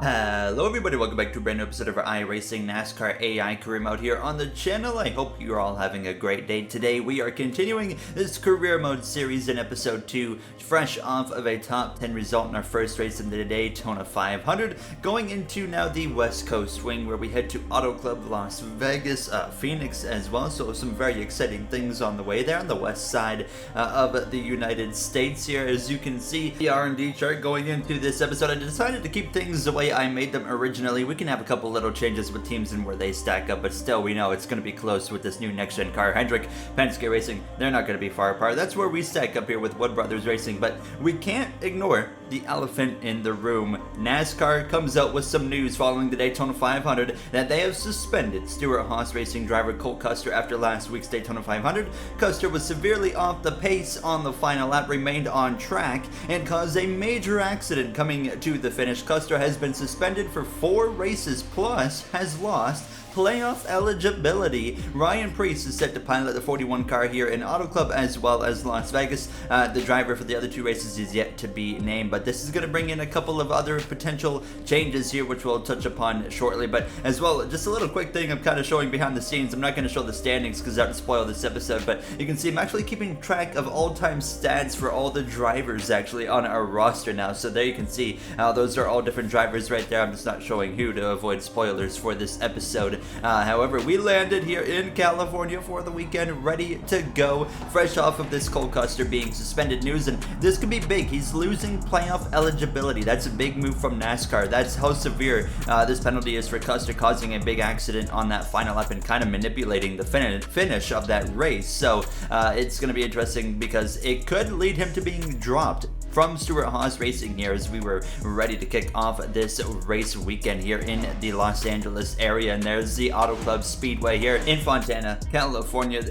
Hello everybody, welcome back to a brand new episode of our iRacing NASCAR AI career mode here on the channel. I hope you're all having a great day. Today we are continuing this career mode series in episode 2, fresh off of a top 10 result in our first race in the Daytona 500, going into now the West Coast swing where we head to Auto Club Las Vegas, Phoenix as well. So some very exciting things on the way there on the west side of the United States here. As you can see, the R&D chart going into this episode, I decided to keep things the way I made them originally. We can have a couple little changes with teams and where they stack up, but still we know it's going to be close with this new next-gen car. Hendrick, Penske Racing, they're not going to be far apart. That's where we stack up here with Wood Brothers Racing, but we can't ignore the elephant in the room. NASCAR comes out with some news following the Daytona 500 that they have suspended Stewart-Haas Racing driver Cole Custer after last week's Daytona 500. Custer was severely off the pace on the final lap, remained on track, and caused a major accident coming to the finish. Custer has been suspended for 4 races plus has lost playoff eligibility. Ryan Preece is set to pilot the 41 car here in Auto Club as well as Las Vegas. The driver for the other 2 races is yet to be named, but this is going to bring in a couple of other potential changes here which we'll touch upon shortly. But as well, just a little quick thing I'm kind of showing behind the scenes. I'm not going to show the standings because that would spoil this episode, but you can see I'm actually keeping track of all-time stats for all the drivers actually on our roster now. So there you can see those are all different drivers right there. I'm just not showing who to avoid spoilers for this episode. However, we landed here in California for the weekend, ready to go, fresh off of this Cole Custer being suspended news, and this could be big. He's losing playoff eligibility. That's a big move from NASCAR. That's how severe this penalty is for Custer, causing a big accident on that final lap and kind of manipulating the finish of that race. So it's going to be interesting because it could lead him to being dropped from Stewart-Haas Racing here as we were ready to kick off this race weekend here in the Los Angeles area. And there's the Auto Club Speedway here in Fontana, California.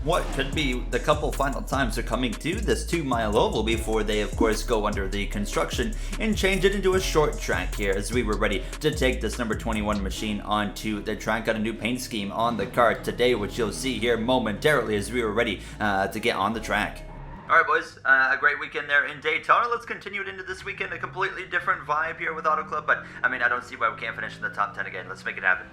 What could be the couple final times they're coming to this 2-mile oval before they of course go under the construction and change it into a short track here as we were ready to take this number 21 machine onto the track. Got a new paint scheme on the car today, which you'll see here momentarily as we were ready to get on the track. Alright boys, a great weekend there in Daytona. Let's continue it into this weekend, a completely different vibe here with Auto Club, but I mean, I don't see why we can't finish in the top 10 again. Let's make it happen.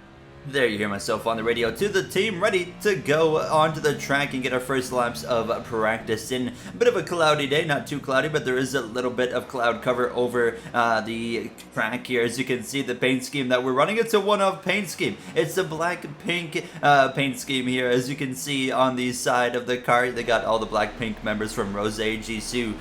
There you hear myself on the radio to the team, ready to go onto the track and get our first laps of practice in a bit of a cloudy day. Not too cloudy, but there is a little bit of cloud cover over the track here. As you can see, the paint scheme that we're running, it's a one-off paint scheme. It's a black-pink paint scheme here. As you can see on the side of the car, they got all the Blackpink members from Rose, Jisoo,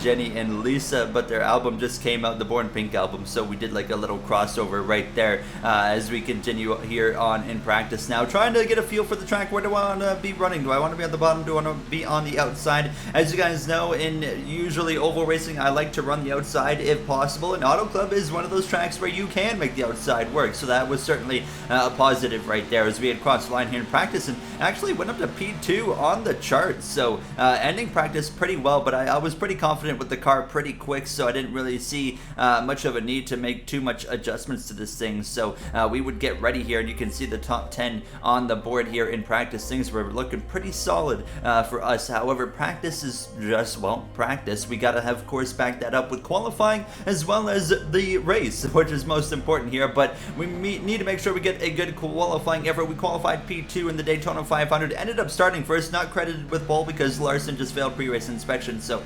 Jenny, and Lisa, but their album just came out, the Born Pink album, so we did like a little crossover right there as we continue here on in practice now, trying to get a feel for the track. Where do I want to be running? Do I want to be on the bottom? Do I want to be on the outside? As you guys know, in usually oval racing, I like to run the outside if possible, and Auto Club is one of those tracks where you can make the outside work, so that was certainly a positive right there as we had crossed the line here in practice and actually went up to P2 on the charts. So ending practice pretty well, but I was pretty confident with the car pretty quick, so I didn't really see much of a need to make too much adjustments to this thing. So we would get ready here, and you can see the top 10 on the board here in practice. Things were looking pretty solid for us. However, practice is just, well, practice. We gotta have, of course, back that up with qualifying as well as the race, which is most important here. But we need to make sure we get a good qualifying effort. We qualified P2 in the Daytona 500, ended up starting first, not credited with pole because Larson just failed pre-race inspection. So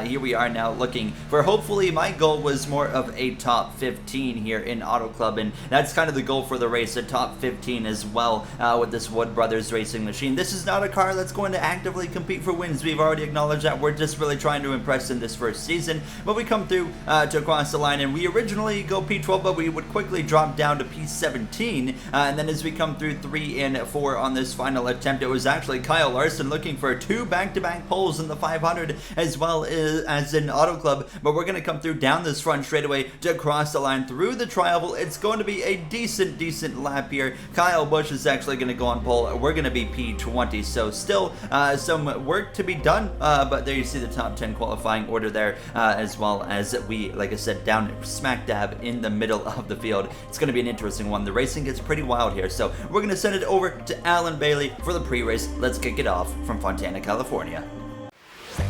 here we are now looking for, hopefully, my goal was more of a top 15 here in Auto Club, and that's kind of the goal for the race, a top 15 as well with this Wood Brothers Racing machine. This is not a car that's going to actively compete for wins. We've already acknowledged that. We're just really trying to impress in this first season, but we come through to cross the line, and we originally go P12, but we would quickly drop down to P17, and then as we come through 3 and 4 on this final attempt, it was actually Kyle Larson looking for 2 back-to-back poles in the 500 as well as in Auto Club, but we're going to come through down this front straightaway to cross the line through the tri-oval. It's going to be a decent lap here. Kyle Busch is actually going to go on pole. We're going to be P20, so still some work to be done, but there you see the top 10 qualifying order there, as well as we, like I said, down smack dab in the middle of the field. It's going to be an interesting one. The racing gets pretty wild here, so we're going to send it over to Alan Bailey for the pre-race. Let's kick it off from Fontana, California.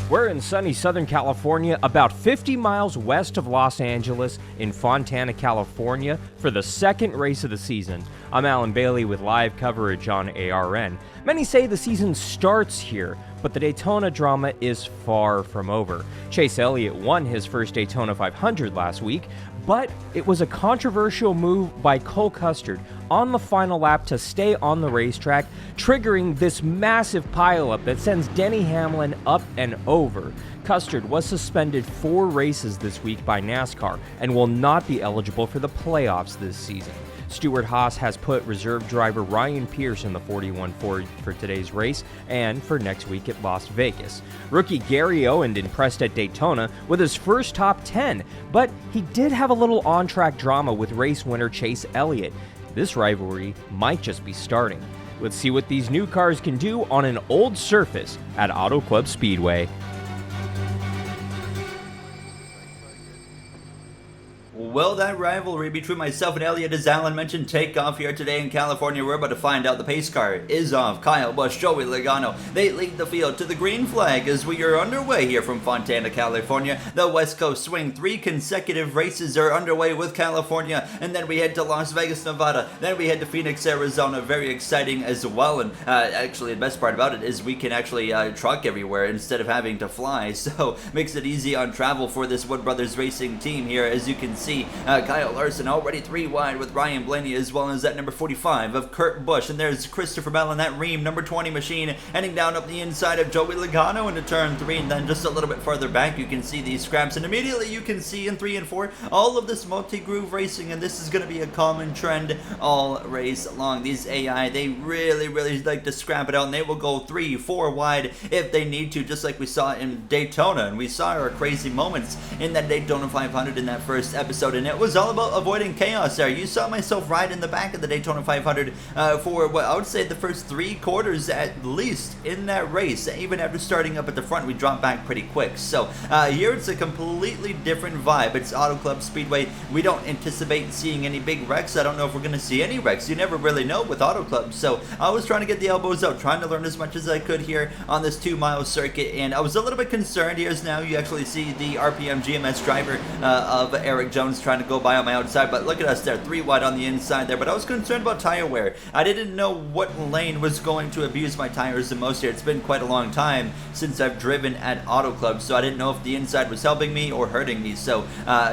We're in sunny Southern California, about 50 miles west of Los Angeles in Fontana, California, for the second race of the season. I'm Alan Bailey with live coverage on ARN. Many say the season starts here, but the Daytona drama is far from over. Chase Elliott won his first Daytona 500 last week, but it was a controversial move by Cole Custer on the final lap to stay on the racetrack, triggering this massive pileup that sends Denny Hamlin up and over. Custer was suspended 4 races this week by NASCAR and will not be eligible for the playoffs this season. Stewart-Haas has put reserve driver Ryan Pearce in the 41 Ford for today's race and for next week at Las Vegas. Rookie Gary Owen impressed at Daytona with his first top 10, but he did have a little on-track drama with race winner Chase Elliott. This rivalry might just be starting. Let's see what these new cars can do on an old surface at Auto Club Speedway. Well, that rivalry between myself and Elliott, as Alan mentioned, take off here today in California. We're about to find out the pace car is off. Kyle Busch, Joey Logano, they lead the field to the green flag as we are underway here from Fontana, California. The West Coast swing, 3 consecutive races are underway with California, and then we head to Las Vegas, Nevada. Then we head to Phoenix, Arizona. Very exciting as well, and actually the best part about it is we can actually truck everywhere instead of having to fly, so makes it easy on travel for this Wood Brothers Racing team here. As you can see, Kyle Larson already 3 wide with Ryan Blaney, as well as that number 45 of Kurt Busch. And there's Christopher Bell in that Rheem number 20 machine heading down up the inside of Joey Logano into turn 3. And then just a little bit further back, you can see these scraps. And immediately you can see in 3 and 4 all of this multi-groove racing. And this is going to be a common trend all race long. These AI, they really like to scrap it out. And they will go 3, 4 wide if they need to, just like we saw in Daytona. And we saw our crazy moments in that Daytona 500 in that first episode. And it was all about avoiding chaos there. You saw myself ride in the back of the Daytona 500 for what I would say the first 3 quarters at least in that race. Even after starting up at the front, we dropped back pretty quick. So here it's a completely different vibe. It's Auto Club Speedway. We don't anticipate seeing any big wrecks. I don't know if we're going to see any wrecks. You never really know with Auto Club. So I was trying to get the elbows out, trying to learn as much as I could here on this 2-mile circuit. And I was a little bit concerned. Here's now you actually see the RPM GMS driver of Eric Jones trying to go by on my outside, but look at us there, 3 wide on the inside there. But I was concerned about tire wear. I didn't know what lane was going to abuse my tires the most here. It's been quite a long time since I've driven at Auto Club, so I didn't know if the inside was helping me or hurting me. So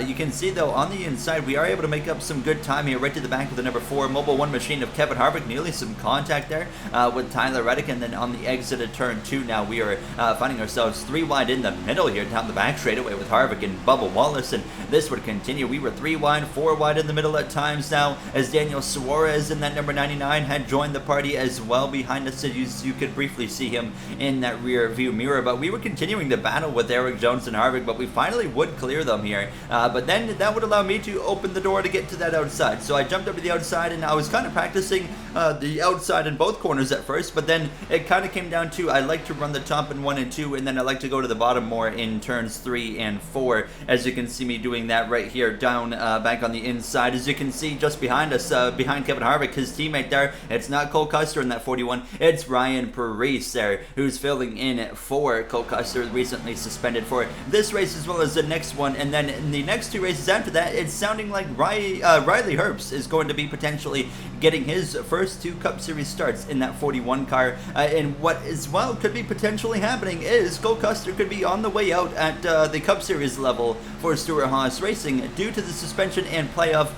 you can see though on the inside we are able to make up some good time here right to the back of the number 4 Mobile 1 machine of Kevin Harvick. Nearly some contact there with Tyler Reddick, and then on the exit of turn 2 now we are finding ourselves 3 wide in the middle here down the back straightaway with Harvick and Bubba Wallace, and this would continue. We were 3 wide, 4 wide in the middle at times now, as Daniel Suarez in that number 99 had joined the party as well behind us. You could briefly see him in that rear view mirror, but we were continuing to battle with Eric Jones and Harvick, but we finally would clear them here. But then that would allow me to open the door to get to that outside. So I jumped up to the outside, and I was kind of practicing the outside in both corners at first, but then it kind of came down to I like to run the top in 1 and 2, and then I like to go to the bottom more in turns 3 and 4, as you can see me doing that right here down back on the inside. As you can see just behind us, behind Kevin Harvick, his teammate there, it's not Cole Custer in that 41, it's Ryan PreRace there, who's filling in for Cole Custer, recently suspended for this race as well as the next one. And then in the next 2 races after that, it's sounding like Riley Herbst is going to be potentially getting his first 2 Cup Series starts in that 41 car. And what as well could be potentially happening is Cole Custer could be on the way out at the Cup Series level for Stewart-Haas Racing due to the suspension and playoff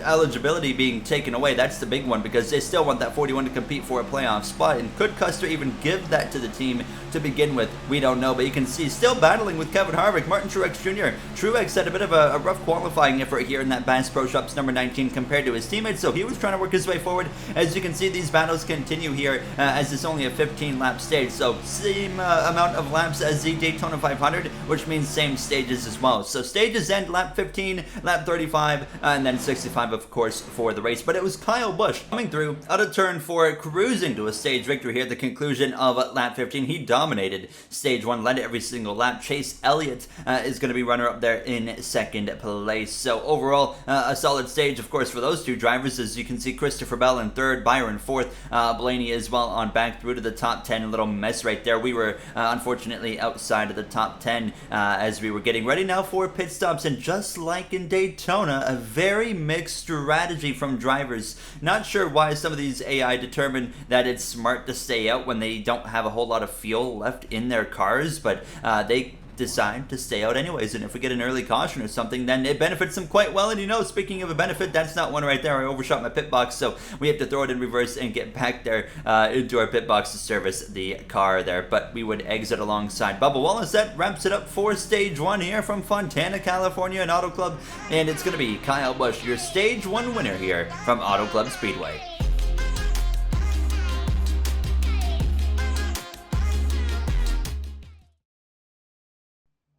eligibility being taken away. That's the big one, because they still want that 41 to compete for a playoff spot. And could Custer even give that to the team to begin with? We don't know, but you can see still battling with Kevin Harvick, Martin Truex Jr. Truex had a bit of a rough qualifying effort here in that Bass Pro Shops number 19 compared to his teammates, so he was trying to work his way forward. As you can see, these battles continue here as it's only a 15-lap stage, so same amount of laps as the Daytona 500, which means same stages as well. So stages end lap 15 15, lap 35, and then 65, of course, for the race. But it was Kyle Busch coming through out of turn 4, cruising to a stage victory here at the conclusion of lap 15. He dominated stage 1, led every single lap. Chase Elliott is going to be runner-up there in second place. So overall, a solid stage, of course, for those two drivers. As you can see, Christopher Bell in third, Byron fourth, Blaney as well on back through to the top 10. A little mess right there. We were unfortunately outside of the top 10 as we were getting ready now for pit stops. And just like in Daytona, a very mixed strategy from drivers. Not sure why some of these AI determine that it's smart to stay out when they don't have a whole lot of fuel left in their cars, but they decide to stay out anyways. And if we get an early caution or something, then it benefits them quite well. And you know, speaking of a benefit, that's not one right there. I overshot my pit box, so we have to throw it in reverse and get back there into our pit box to service the car there. But we would exit alongside Bubba Wallace. That wraps it up for stage 1 here from Fontana, California, and Auto Club. And it's going to be Kyle Busch, your stage 1 winner here from Auto Club Speedway.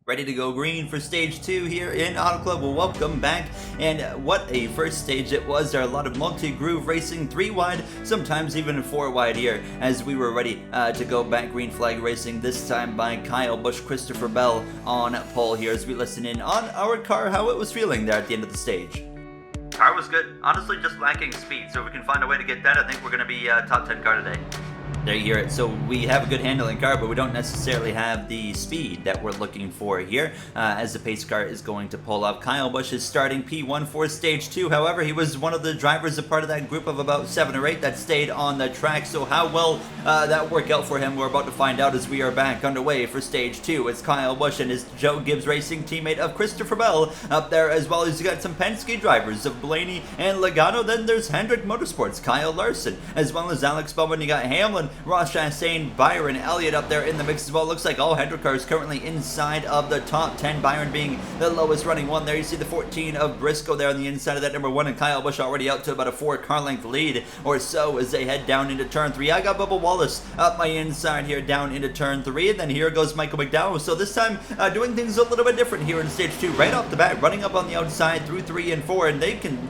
Ready to go green for stage 2 here in Auto Club. Well, welcome back, and what a first stage it was. There are a lot of multi-groove racing, 3 wide, sometimes even 4 wide here, as we were ready to go back green flag racing, this time by Kyle Busch, Christopher Bell on pole here, as we listen in on our car, how it was feeling there at the end of the stage. Car was good, honestly just lacking speed, so if we can find a way to get that, I think we're going to be top 10 car today. There you hear it. So we have a good handling car, but we don't necessarily have the speed that we're looking for here as the pace car is going to pull up. Kyle Busch is starting P1 for stage 2. However, he was one of the drivers, a part of that group of about 7 or 8 that stayed on the track. So how well that worked out for him, we're about to find out as we are back underway for stage 2. It's Kyle Busch and his Joe Gibbs Racing teammate of Christopher Bell up there, as well as you got some Penske drivers of Blaney and Logano. Then there's Hendrick Motorsports, Kyle Larson, as well as Alex Bowman. You got Hamlin, Ross Chastain, Byron Elliott up there in the mix as well. Looks like all Hendrick cars currently inside of the top 10. Byron being the lowest running one there. You see the 14 of Briscoe there on the inside of that number 1, and Kyle Busch already out to about a 4 car length lead or so as they head down into turn 3. I got Bubba Wallace up my inside here down into turn 3, and then here goes Michael McDowell. So this time doing things a little bit different here in stage 2. Right off the bat, running up on the outside through 3 and 4, and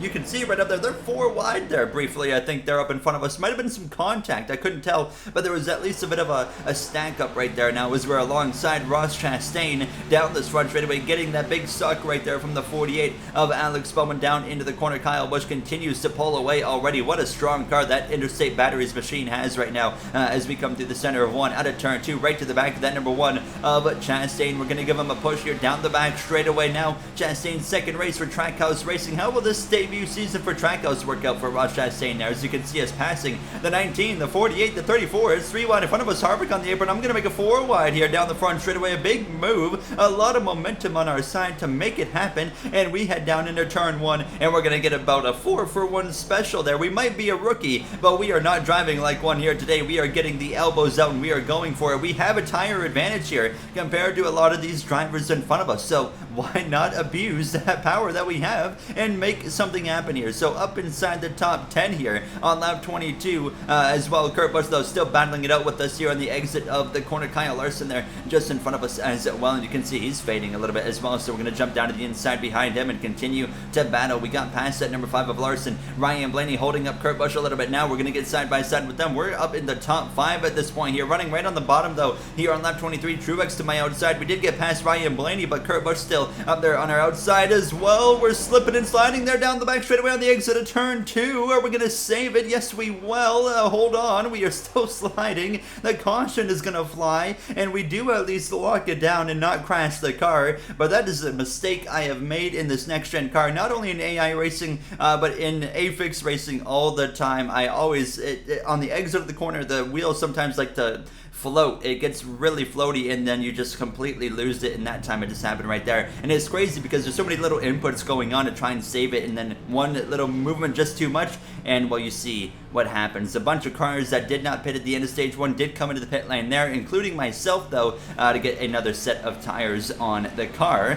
you can see right up there, they're 4 wide there briefly. I think they're up in front of us. Might have been some contact, I couldn't tell, but there was at least a bit of a stack up right there now as we're alongside Ross Chastain down this front straightaway, getting that big suck right there from the 48 of Alex Bowman down into the corner. Kyle Busch continues to pull away already. What a strong car that Interstate Batteries machine has right now as we come through the center of 1 out of turn 2, right to the back of that number 1 of Chastain. We're going to give him a push here down the back straightaway now. Chastain's second race for Trackhouse Racing. How will this debut season for Trackhouse work out for Ross Chastain there? As you can see us passing the 19, the 48, the 34. It's 3 wide in front of us. Harvick on the apron. I'm going to make a 4 wide here down the front straightaway. A big move, a lot of momentum on our side to make it happen, and we head down into turn 1, and we're going to get about a 4-for-1 special there. We might be a rookie, but we are not driving like one here today. We are getting the elbows out, and we are going for it. We have a tire advantage here compared to a lot of these drivers in front of us, so why not abuse that power that we have and make something happen here? So up inside the top 10 here on lap 22 as well. Kurt Busch, though, still battling it out with us here on the exit of the corner. Kyle Larson there just in front of us as well, and you can see he's fading a little bit as well, so we're going to jump down to the inside behind him and continue to battle. We got past that number 5 of Larson. Ryan Blaney holding up Kurt Busch a little bit now. We're going to get side by side with them. We're up in the top 5 at this point here, running right on the bottom though here on lap 23. Truex to my outside. We did get past Ryan Blaney, but Kurt Busch still up there on our outside as well. We're slipping and sliding there down the back straightaway on the exit of turn 2. Are we going to save it? Yes, we will. Hold on. We are still sliding. The caution is going to fly, and we do at least lock it down and not crash the car, but that is a mistake I have made in this next gen car, not only in AI racing but in AFIX racing all the time. I always on the exit of the corner, the wheels sometimes like to float. It gets really floaty, and then you just completely lose it, and that time it just happened right there. And it's crazy because there's so many little inputs going on to try and save it, and then one little movement just too much, and well, you see what happens. A bunch of cars that did not pit at the end of stage 1 did come into the pit lane there, including myself though, to get another set of tires on the car.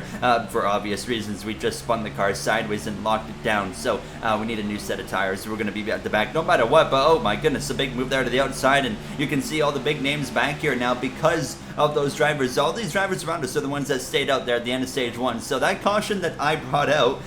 For obvious reasons, we just spun the car sideways and locked it down, so we need a new set of tires. We're going to be at the back no matter what, but oh my goodness, a big move there to the outside, and you can see all the big names back here now because of those drivers. All these drivers around us are the ones that stayed out there at the end of stage 1. So that caution that I brought out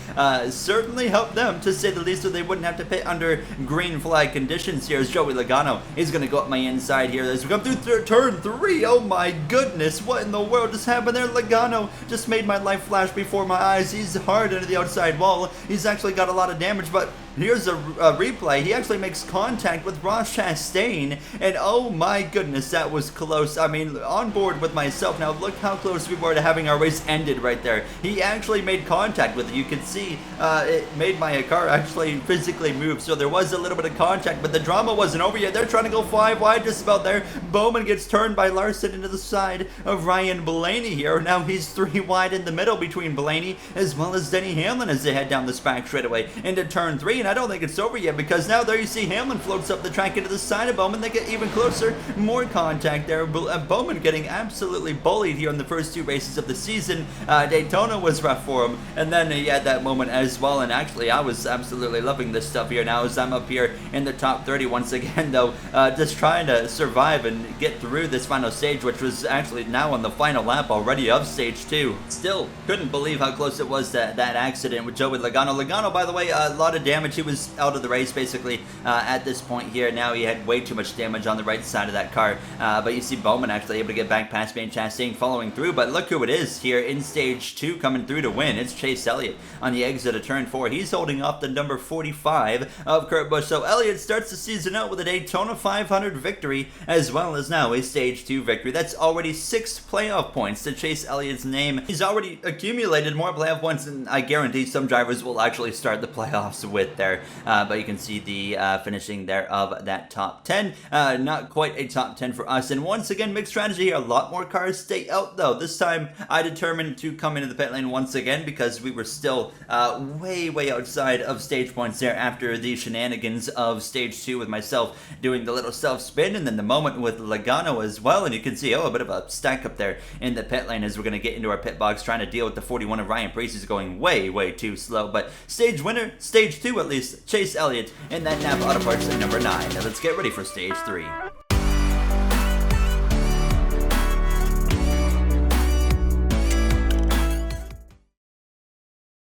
certainly helped them, to say the least, so they wouldn't have to pit under green flag conditions here. As Joey Logano is going to go up my inside here as we come through turn 3. Oh my goodness, what in the world just happened there? Logano just made my life flash before my eyes. He's hard into the outside wall. He's actually got a lot of damage, but here's a replay. He actually makes contact with Ross Chastain, and oh my goodness, that was close. I mean, on board with myself now. Look how close we were to having our race ended right there. He actually made contact with it. You can see it made my car actually physically move, so there was a little bit of contact, but the drama wasn't over yet. They're trying to go 5 wide just about there. Bowman gets turned by Larson into the side of Ryan Blaney here. Now he's 3 wide in the middle between Blaney as well as Denny Hamlin as they head down the back straightaway into turn 3. And I don't think it's over yet, because now there you see Hamlin floats up the track into the side of Bowman. They get even closer, more contact there. Bowman getting absolutely bullied here in the first 2 races of the season. Daytona was rough for him, and then he had that moment as well. And actually, I was absolutely loving this stuff here now as I'm up here in the top 30 once again, though, just trying to survive and get through this final stage, which was actually now on the final lap already of stage 2. Still couldn't believe how close it was to that accident with Joey Logano. Logano, by the way, a lot of damage. He was out of the race basically at this point here. Now he had way too much damage on the right side of that car, but you see Bowman actually able to get back past me and Chastain following through. But look who it is here in stage 2 coming through to win. It's Chase Elliott on the exit of turn 4. He's holding off the number 45 of Kurt Busch. So Elliott starts the season out with a Daytona 500 victory, as well as now a stage 2 victory. That's already 6 playoff points to Chase Elliott's name. He's already accumulated more playoff points than I guarantee some drivers will actually start the playoffs with there. But you can see the finishing there of that top 10. Not quite a top 10 for us. And once again, mixed strategy here. A lot more cars stay out though. This time I determined to come into the pit lane once again, because we were still way outside of stage points there after the shenanigans of stage 2 with myself doing the little self spin, and then the moment with Logano as well. And you can see, a bit of a stack up there in the pit lane as we're going to get into our pit box trying to deal with the 41 of Ryan Preece, who's going way too slow. But stage winner, stage 2 at least, Chase Elliott in that Napa Auto Parts at number 9. Now let's get ready for stage 3.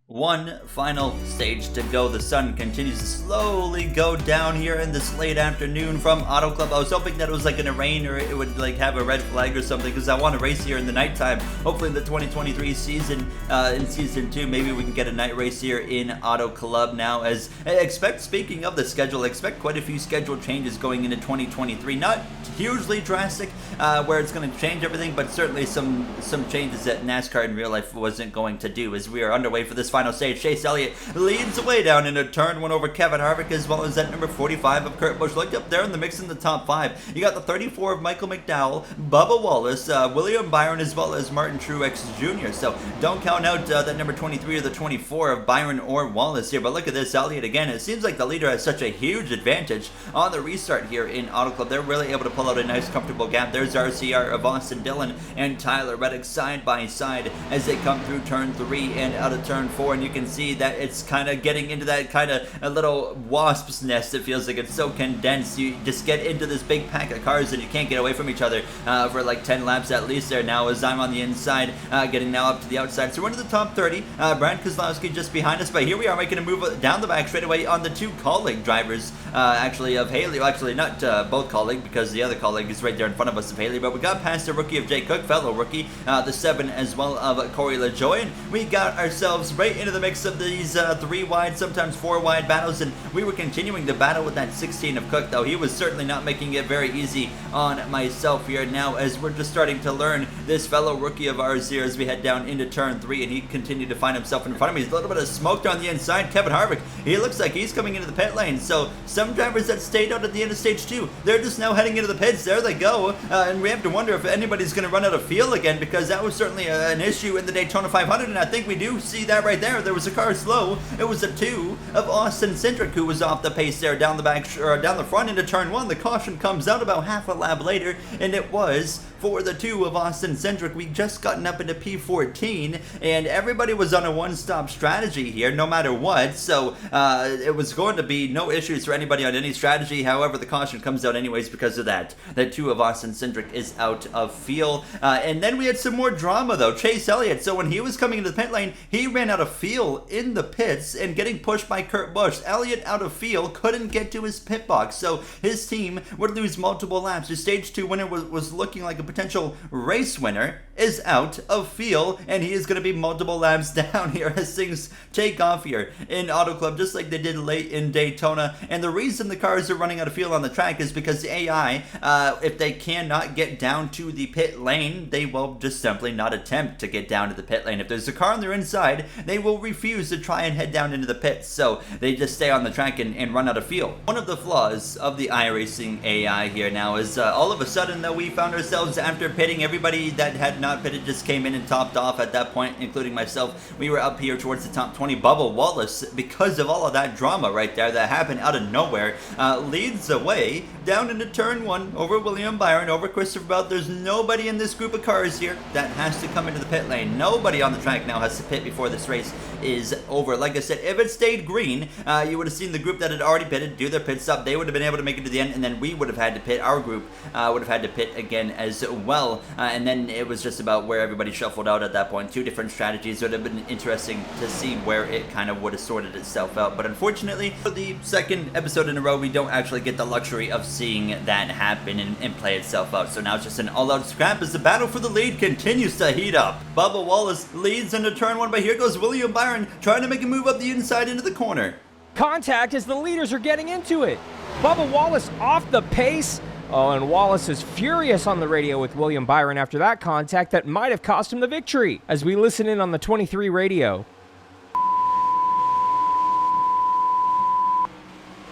One final stage to go. The sun continues to slowly go down here in this late afternoon from Auto Club. I was hoping that it was like going to rain or it would like have a red flag or something, because I want to race here in the nighttime. Hopefully in the 2023 season, in season 2, maybe we can get a night race here in Auto Club now. As speaking of the schedule, expect quite a few schedule changes going into 2023. Not hugely drastic, where it's going to change everything, but certainly some changes that NASCAR in real life wasn't going to do. As we are underway for this final stage, Chase Elliott leads the way down into turn 1 over Kevin Harvick, as well as that number 45 of Kurt Busch. Look up there in the mix in the top 5. You got the 34 of Michael McDowell, Bubba Wallace, William Byron, as well as Martin Truex Jr. So don't count out that number 23 or the 24 of Byron or Wallace here. But look at this, Elliott again. It seems like the leader has such a huge advantage on the restart here in Auto Club. They're really able to pull out a nice comfortable gap. There's RCR of Austin Dillon and Tyler Reddick side by side as they come through turn 3 and out of turn 4. And you can see that it's kind of getting into that kind of a little wasp's nest. It feels like it's so condensed. You just get into this big pack of cars and you can't get away from each other for like 10 laps at least there now, as I'm on the inside, getting now up to the outside. So we're into the top 30. Brian Kozlowski just behind us, but here we are making a move down the back straightaway on the 2 colleague drivers, actually of Haley. Well, actually not both colleague, because the other colleague is right there in front of us of Haley, but we got past the rookie of Jay Cook, fellow rookie, the 7 as well of Corey LaJoie, and we got ourselves right into the mix of these 3 wide, sometimes 4 wide battles, and we were continuing to battle with that 16 of Cook, though he was certainly not making it very easy on myself here now, as we're just starting to learn this fellow rookie of ours here as we head down into turn 3, and he continued to find himself in front of me. He's a little bit of smoke on the inside. Kevin Harvick, he looks like he's coming into the pit lane, so some drivers that stayed out at the end of stage 2, they're just now heading into the pits. There they go, and we have to wonder if anybody's going to run out of fuel again, because that was certainly an issue in the Daytona 500, and I think we do see that right there. there was a car slow. It was a 2 of Austin Cindric who was off the pace there down the front into turn 1. The caution comes out about half a lap later, and it was for the 2 of Austin Cindric. We just gotten up into P14, and everybody was on a one-stop strategy here, no matter what, so it was going to be no issues for anybody on any strategy. However, the caution comes out anyways because of that. That 2 of Austin Cindric is out of fuel, and then we had some more drama though. Chase Elliott, so when he was coming into the pit lane, he ran out of fuel in the pits and getting pushed by Kurt Busch. Elliott out of fuel, couldn't get to his pit box, so his team would lose multiple laps. His stage 2 winner was looking like a potential race winner is out of fuel, and he is going to be multiple laps down here as things take off here in Auto Club, just like they did late in Daytona. And the reason the cars are running out of fuel on the track is because the AI, if they cannot get down to the pit lane, they will just simply not attempt to get down to the pit lane. If there's a car on their inside, they will refuse to try and head down into the pits, so they just stay on the track and run out of fuel. One of the flaws of the iRacing AI here now is all of a sudden though, we found ourselves after pitting. Everybody that had not pitted just came in and topped off at that point, including myself. We were up here towards the top 20. Bubba Wallace, because of all of that drama right there that happened out of nowhere, leads the way down into turn 1 over William Byron, over Christopher Bell. There's nobody in this group of cars here that has to come into the pit lane. Nobody on the track now has to pit before this race is over. Like I said, if it stayed green, you would have seen the group that had already pitted do their pit stop. They would have been able to make it to the end, and then we would have had to pit. Our group would have had to pit again as well, and then it was just about where everybody shuffled out at that point. 2 different strategies. It would have been interesting to see where it kind of would have sorted itself out, but unfortunately, for the second episode in a row, we don't actually get the luxury of seeing that happen and play itself out. So now it's just an all-out scrap as the battle for the lead continues to heat up. Bubba Wallace leads into turn 1, but here goes William Byron trying to make a move up the inside into the corner. Contact as the leaders are getting into it. Bubba Wallace off the pace. Oh, and Wallace is furious on the radio with William Byron after that contact that might have cost him the victory. As we listen in on the 23 radio.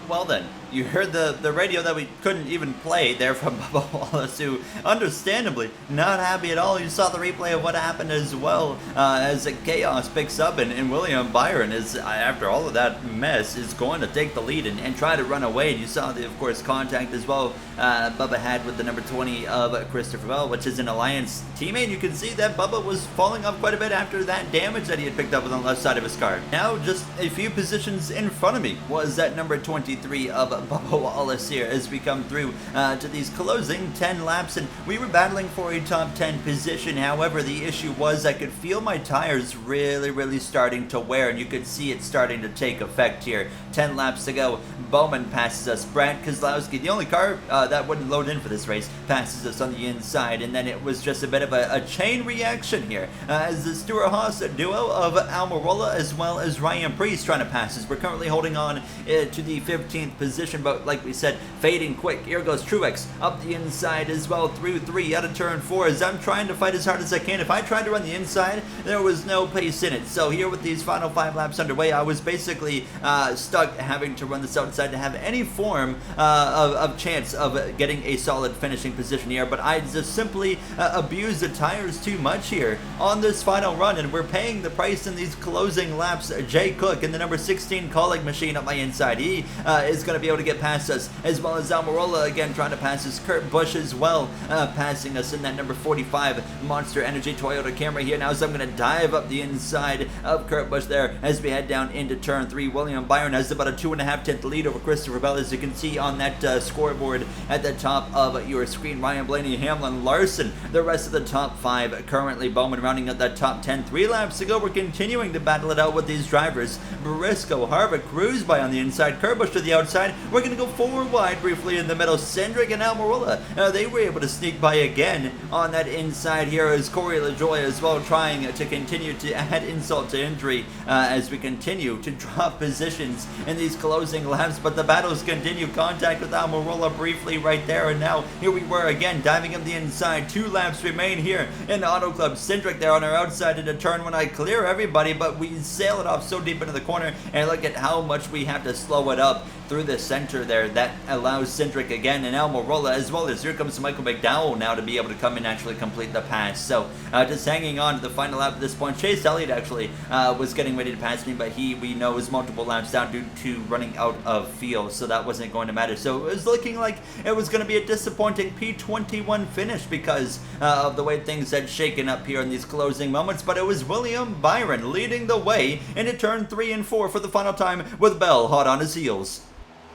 Well then, you heard the radio that we couldn't even play there from Bubba Wallace, who understandably not happy at all. You saw the replay of what happened as well, as the chaos picks up, and William Byron is, after all of that mess, is going to take the lead and try to run away. And you saw the, of course, contact as well Bubba had with the number 20 of Christopher Bell, which is an Alliance teammate. You can see that Bubba was falling off quite a bit after that damage that he had picked up on the left side of his car. Now, just a few positions in front of me was that number 23 of Bubba Wallace here as we come through to these closing 10 laps, and we were battling for a top 10 position. However, the issue was I could feel my tires really starting to wear, and you could see it starting to take effect here. 10 laps to go. Bowman passes us. Brad Kozlowski, the only car that wouldn't load in for this race, passes us on the inside, and then it was just a bit of a chain reaction here as the Stewart-Haas duo of Almirola as well as Ryan Preece trying to pass us. We're currently holding on to the 15th position, but like we said, fading quick. Here goes Truex up the inside as well through 3 out of turn 4 as I'm trying to fight as hard as I can. If I tried to run the inside, there was no pace in it. So here with these final 5 laps underway, I was basically stuck having to run this outside to have any form of chance of getting a solid finishing position here. But I just simply abused the tires too much here on this final run, and we're paying the price in these closing laps. Jay Cook in the number 16 Colleague machine up my inside. He is going to be able to get past us, as well as Almirola again trying to pass us. Kurt Busch as well passing us in that number 45 Monster Energy Toyota Camry here. Now as I'm going to dive up the inside of Kurt Busch there as we head down into turn 3. William Byron has about a 2.5-tenth lead over Christopher Bell, as you can see on that scoreboard at the top of your screen. Ryan Blaney, Hamlin, Larson, the rest of the top 5 currently. Bowman rounding out that top 10. 3 laps to go. We're continuing to battle it out with these drivers. Briscoe, Harvick cruise by on the inside. Kurt Busch to the outside. We're going to go 4 wide briefly in the middle. Cindric and Almirola, they were able to sneak by again on that inside here as Corey LaJoie as well trying to continue to add insult to injury as we continue to drop positions in these closing laps. But the battles continue. Contact with Almirola briefly right there, and now here we were again diving up the inside. 2 laps remain here in Auto Club. Cindric there on our outside into turn 1. I clear everybody, but we sail it off so deep into the corner, and look at how much we have to slow it up through the center there. That allows Cindric again and Almirola, as well as here comes Michael McDowell now to be able to come and actually complete the pass. So just hanging on to the final lap at this point. Chase Elliott actually was getting ready to pass me, but we know is multiple laps down due to running out of field, so that wasn't going to matter. So it was looking like it was going to be a disappointing P21 finish because of the way things had shaken up here in these closing moments, but it was William Byron leading the way into turn 3 and 4 for the final time, with Bell hot on his heels.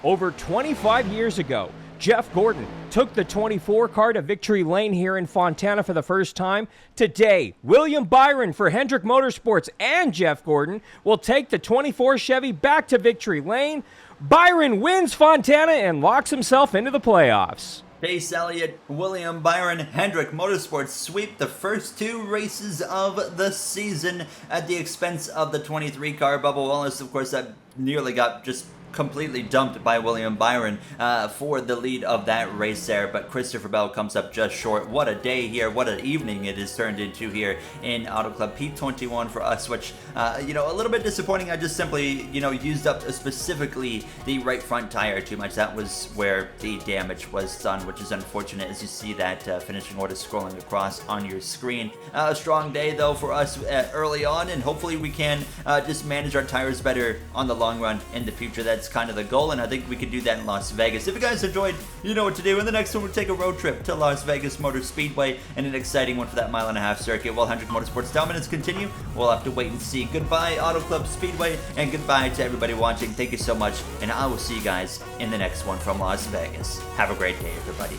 Over 25 years ago, Jeff Gordon took the 24 car to victory lane here in Fontana for the first time. Today, William Byron for Hendrick Motorsports and Jeff Gordon will take the 24 Chevy back to victory lane. Byron wins Fontana and locks himself into the playoffs. Chase Elliott, William Byron, Hendrick Motorsports sweep the first 2 races of the season at the expense of the 23 car. Bubba Wallace, of course, that nearly got just completely dumped by William Byron for the lead of that race there, but Christopher Bell comes up just short. What a day here, what an evening it has turned into here in Auto Club. P21 for us, which a little bit disappointing. I just simply used up specifically the right front tire too much. That was where the damage was done, which is unfortunate as you see that finishing order scrolling across on your screen. A strong day though for us early on, and hopefully we can just manage our tires better on the long run in the future. That's kind of the goal, and I think we can do that in Las Vegas. If you guys enjoyed, you know what to do. In the next one, we'll take a road trip to Las Vegas Motor Speedway, and an exciting one for that 1.5 mile circuit. While Hendrick Motorsports dominance continue, we'll have to wait and see. Goodbye, Auto Club Speedway, and goodbye to everybody watching. Thank you so much, and I will see you guys in the next one from Las Vegas. Have a great day, everybody.